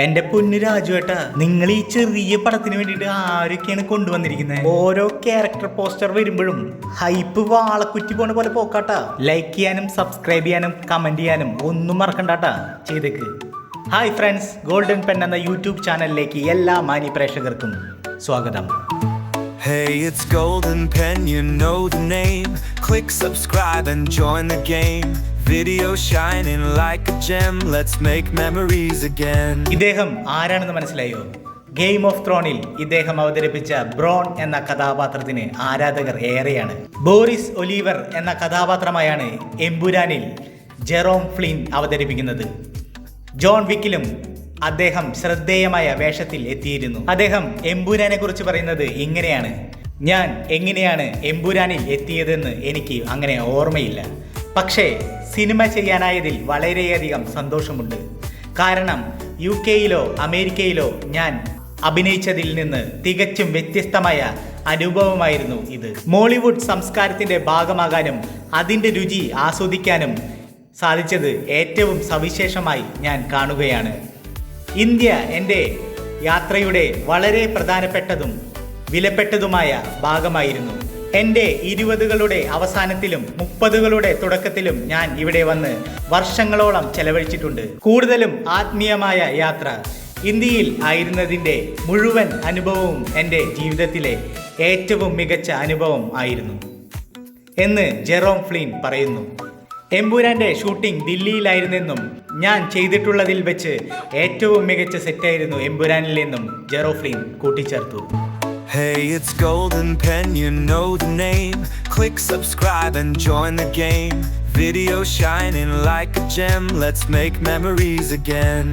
എന്റെ പൊന്നു രാജുവേട്ടാ, നിങ്ങൾ ഈ ചെറിയ പടത്തിന് വേണ്ടിയിട്ട് ആരൊക്കെയാണ് കൊണ്ടുവന്നിരിക്കുന്നത്? ഓരോ ക്യാരക്ടർ പോസ്റ്റർ വരുമ്പോഴും ഹൈപ്പ് വാളക്കുറ്റി പോണ പോലെ പോക്കാട്ടാ. ലൈക്ക് ചെയ്യാനും സബ്സ്ക്രൈബ് ചെയ്യാനും കമന്റ് ചെയ്യാനും ഒന്നും മറക്കണ്ടാട്ടാ. ചെയ്തേക്ക്. ഹായ് ഫ്രണ്ട്സ്, ഗോൾഡൻ പെൻ എന്ന യൂട്യൂബ് ചാനലിലേക്ക് എല്ലാ മാന്യ പ്രേക്ഷകർക്കും സ്വാഗതം. Hey, it's Golden Pen, you know the name. Click subscribe and join the game. Video shining like a gem, let's make memories again. ഇദ്ദേഹം ആരാണെന്ന് മനസ്സിലായോ? ഗെയിം ഓഫ് ത്രോണിൽ ഇദ്ദേഹം അവതരിപ്പിച്ച ബ്രോൺ എന്ന കഥാപാത്രത്തിന് ആരാധകർ ഏറെയാണ്. ബോറിസ് ഒലീവർ എന്ന കഥാപാത്രമായാണ് എമ്പുരാനിൽ ജെറോം ഫ്ലിൻ അവതരിപ്പിക്കുന്നത്. ജോൺ വിക്കിലും അദ്ദേഹം ശ്രദ്ധേയമായ വേഷത്തിൽ എത്തിയിരുന്നു. അദ്ദേഹം എമ്പുരാനെ കുറിച്ച് പറയുന്നത് ഇങ്ങനെയാണ്: ഞാൻ എങ്ങനെയാണ് എമ്പുരാനിൽ എത്തിയതെന്ന് എനിക്ക് അങ്ങനെ ഓർമ്മയില്ല, പക്ഷേ സിനിമ ചെയ്യാനായതിൽ വളരെയധികം സന്തോഷമുണ്ട്. കാരണം UK-യിലോ അമേരിക്കയിലോ ഞാൻ അഭിനയിച്ചതിൽ നിന്ന് തികച്ചും വ്യത്യസ്തമായ അനുഭവമായിരുന്നു ഇത്. മോളിവുഡ് സംസ്കാരത്തിൻ്റെ ഭാഗമാകാനും അതിൻ്റെ രുചി ആസ്വദിക്കാനും സാധിച്ചത് ഏറ്റവും സവിശേഷമായി ഞാൻ കാണുകയാണ്. ഇന്ത്യ എൻ്റെ യാത്രയുടെ വളരെ പ്രധാനപ്പെട്ടതും വിലപ്പെട്ടതുമായ ഭാഗമായിരുന്നു. എൻ്റെ 20കളുടെ അവസാനത്തിലും 30കളുടെ തുടക്കത്തിലും ഞാൻ ഇവിടെ വന്ന് വർഷങ്ങളോളം ചെലവഴിച്ചിട്ടുണ്ട്. കൂടുതലും ആത്മീയമായ യാത്ര ഇന്ത്യയിൽ ആയിരുന്നതിൻ്റെ മുഴുവൻ അനുഭവവും എൻ്റെ ജീവിതത്തിലെ ഏറ്റവും മികച്ച അനുഭവം ആയിരുന്നു എന്ന് ജെറോം ഫ്ലിൻ പറയുന്നു. എമ്പുരാൻ്റെ ഷൂട്ടിംഗ് ദില്ലിയിലായിരുന്നെന്നും ഞാൻ ചെയ്തിട്ടുള്ളതിൽ വെച്ച് ഏറ്റവും മികച്ച സെറ്റായിരുന്നു എമ്പുരാനിൽ നിന്നും ജെറോം ഫ്ലിൻ കൂട്ടിച്ചേർത്തു. Hey, it's Golden Pen, you know the name. Click subscribe and join the game. Video shining like a gem, let's make memories again.